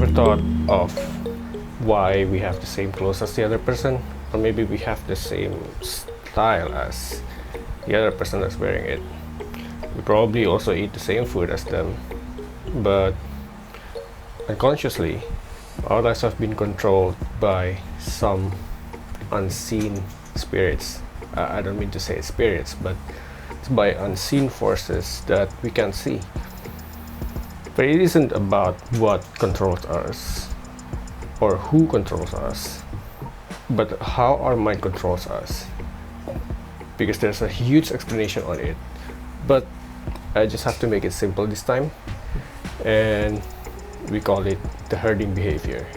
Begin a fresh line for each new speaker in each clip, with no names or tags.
ever thought of why we have the same clothes as the other person? Or maybe we have the same style as the other person that's wearing it. We probably also eat the same food as them, but unconsciously, our lives have been controlled by some unseen spirits. I don't mean to say spirits, but it's by unseen forces that we can't see. But it isn't about what controls us or who controls us, but how our mind controls us. Because there's a huge explanation on it, but I just have to make it simple this time, and we call it the herding behavior.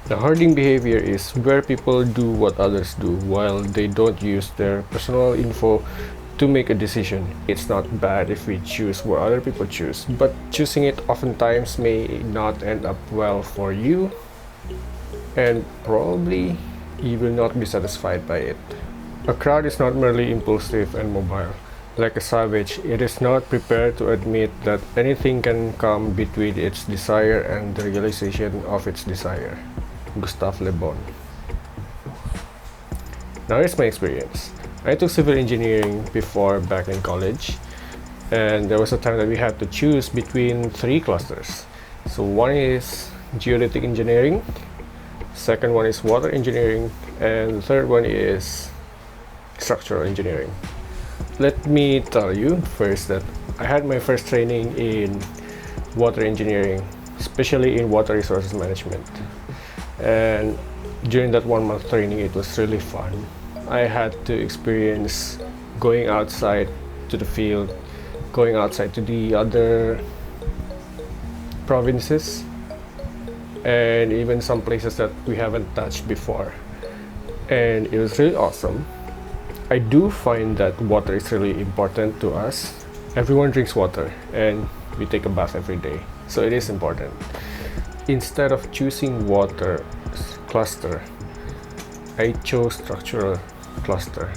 The herding behavior is where people do what others do while they don't use their personal info to make a decision. It's not bad if we choose what other people choose, but choosing it oftentimes may not end up well for you, and probably you will not be satisfied by it. A crowd is not merely impulsive and mobile. Like a savage, it is not prepared to admit that anything can come between its desire and the realization of its desire. Gustave Le Bon. Now here's my experience. I took civil engineering before back in college, and there was a time that we had to choose between three clusters. So one is geodetic engineering, second one is water engineering, and the third one is structural engineering. Let me tell you first that I had my first training in water engineering, especially in water resources management. And during that 1 month training, it was really fun. I had to experience going outside to the field, going outside to the other provinces, and even some places that we haven't touched before. And it was really awesome. I do find that water is really important to us. Everyone drinks water, and we take a bath every day, so it is important. Instead of choosing water cluster, I chose structural cluster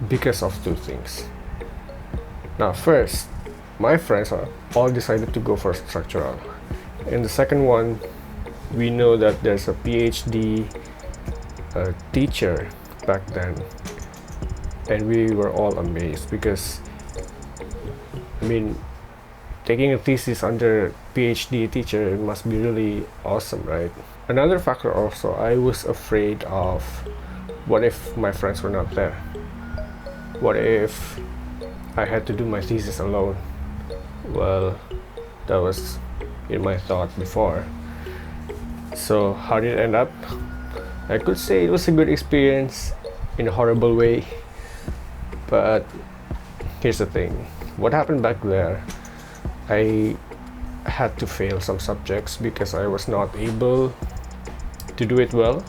because of two things. Now first, my friends are all decided to go for structural, and the second one, we know that there's a PhD teacher back then, and we were all amazed because taking a thesis under PhD teacher must be really awesome, right? Another factor also, I was afraid of what if my friends were not there? What if I had to do my thesis alone? Well, that was in my thought before. So how did it end up? I could say it was a good experience in a horrible way, but here's the thing. What happened back there, I had to fail some subjects because I was not able to do it well,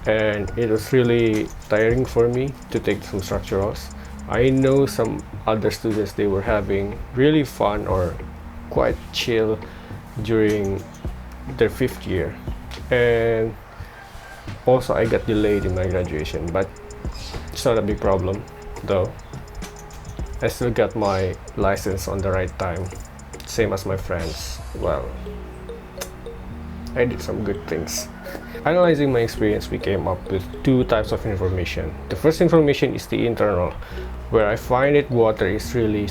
and it was really tiring for me to take some structurals. I know some other students, they were having really fun or quite chill during their 5th year, and also I got delayed in my graduation, but it's not a big problem though. I still got my license on the right time, same as my friends. Well, I did some good things. Analyzing my experience, we came up with two types of information. The first information is the internal, where I find it water is really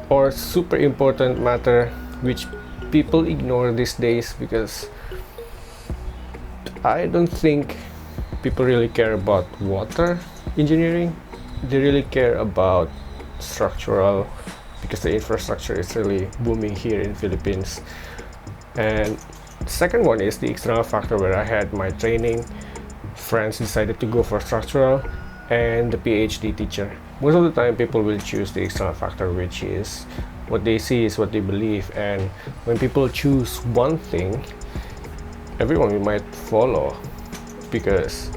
or super important matter, which people ignore these days because I don't think people really care about water engineering. They really care about structural because the infrastructure is really booming here in Philippines. And the second one is the external factor, where I had my training, friends decided to go for structural, and the PhD teacher. Most of the time people will choose the external factor, which is what they see is what they believe, and when people choose one thing, everyone might follow, because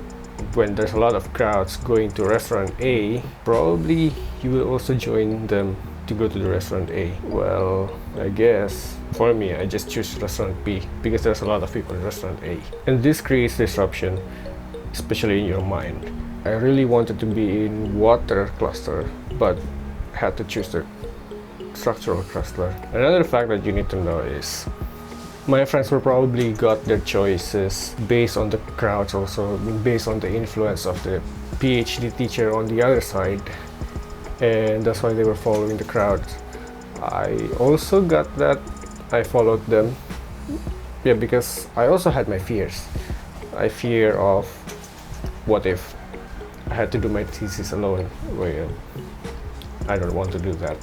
when there's a lot of crowds going to restaurant A, probably you will also join them to go to the restaurant A. Well, I guess for me, I just choose restaurant B because there's a lot of people in restaurant A, and this creates disruption, especially in your mind. I really wanted to be in water cluster, but had to choose the structural cluster. Another fact that you need to know is my friends were probably got their choices based on the crowds, also based on the influence of the PhD teacher on the other side, and that's why they were following the crowd. I also got that. I followed them, yeah, because I also had my fears. I fear of what if I had to do my thesis alone. Well, I don't want to do that.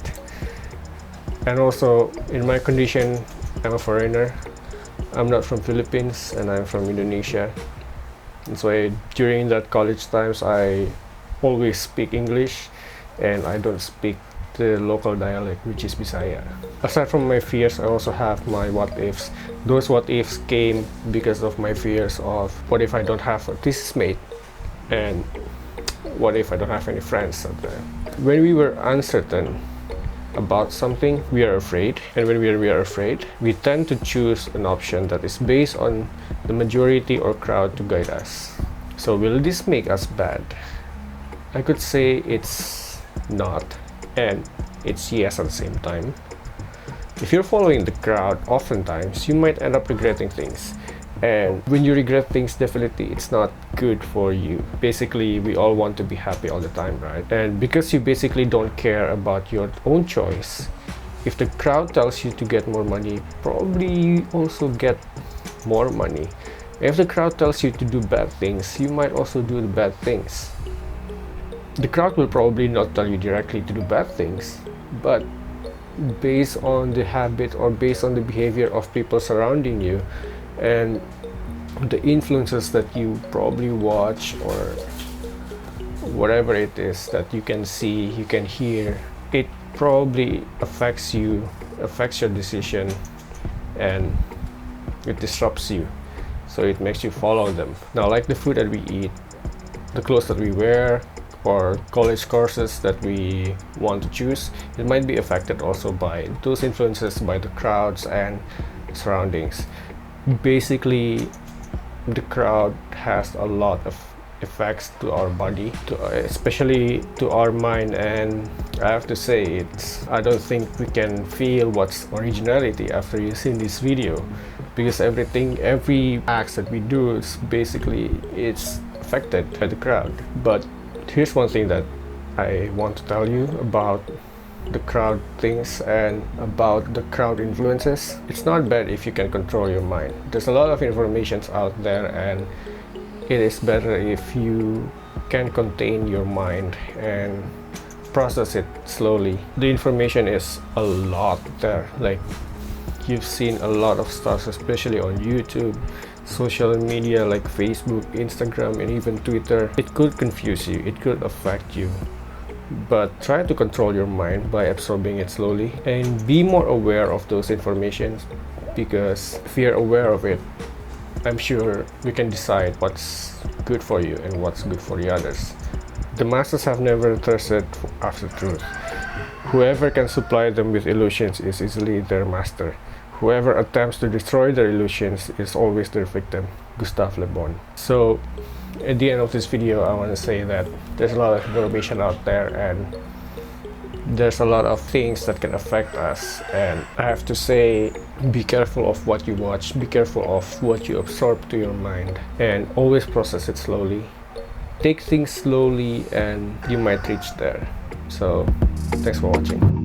And also, in my condition, I'm a foreigner. I'm not from Philippines and I'm from Indonesia. And so during that college times, I always speak English and I don't speak the local dialect, which is Bisaya. Aside from my fears, I also have my what ifs. Those what ifs came because of my fears of what if I don't have a thesis mate, and what if I don't have any friends out there. When we were uncertain about something, we are afraid, and when we are afraid, we tend to choose an option that is based on the majority or crowd to guide us. So will this make us bad? I could say it's not, and it's yes at the same time. If you're following the crowd, oftentimes you might end up regretting things, and when you regret things, definitely it's not good for you. Basically, we all want to be happy all the time, right? And because you basically don't care about your own choice, if the crowd tells you to get more money, probably you also get more money. If the crowd tells you to do bad things, you might also do the bad things. The crowd will probably not tell you directly to do bad things, but based on the habit or based on the behavior of people surrounding you and the influences that you probably watch or whatever it is that you can see, you can hear, it probably affects you, affects your decision, and it disrupts you. So it makes you follow them. Now, like the food that we eat, the clothes that we wear, or college courses that we want to choose, it might be affected also by those influences, by the crowds and surroundings. Basically, the crowd has a lot of effects to our body, especially to our mind, and I have to say I don't think we can feel what's originality after you've seen this video, because every act that we do is basically it's affected by the crowd. But here's one thing that I want to tell you about the crowd things and about the crowd influences. It's not bad if you can control your mind. There's a lot of information out there, and it is better if you can contain your mind and process it slowly. The information is a lot there. Like, you've seen a lot of stuff, especially on YouTube, social media like Facebook, Instagram, and even Twitter. It could confuse you, it could affect you, but try to control your mind by absorbing it slowly and be more aware of those informations, because if you're aware of it, I'm sure we can decide what's good for you and what's good for the others. The masses have never thirsted after truth. Whoever can supply them with illusions is easily their master. Whoever attempts to destroy their illusions is always their victim. Gustave Le Bon. So, at the end of this video, I want to say that there's a lot of information out there, and there's a lot of things that can affect us, and I have to say, be careful of what you watch, be careful of what you absorb to your mind, and always process it slowly. Take things slowly and you might reach there. So, thanks for watching.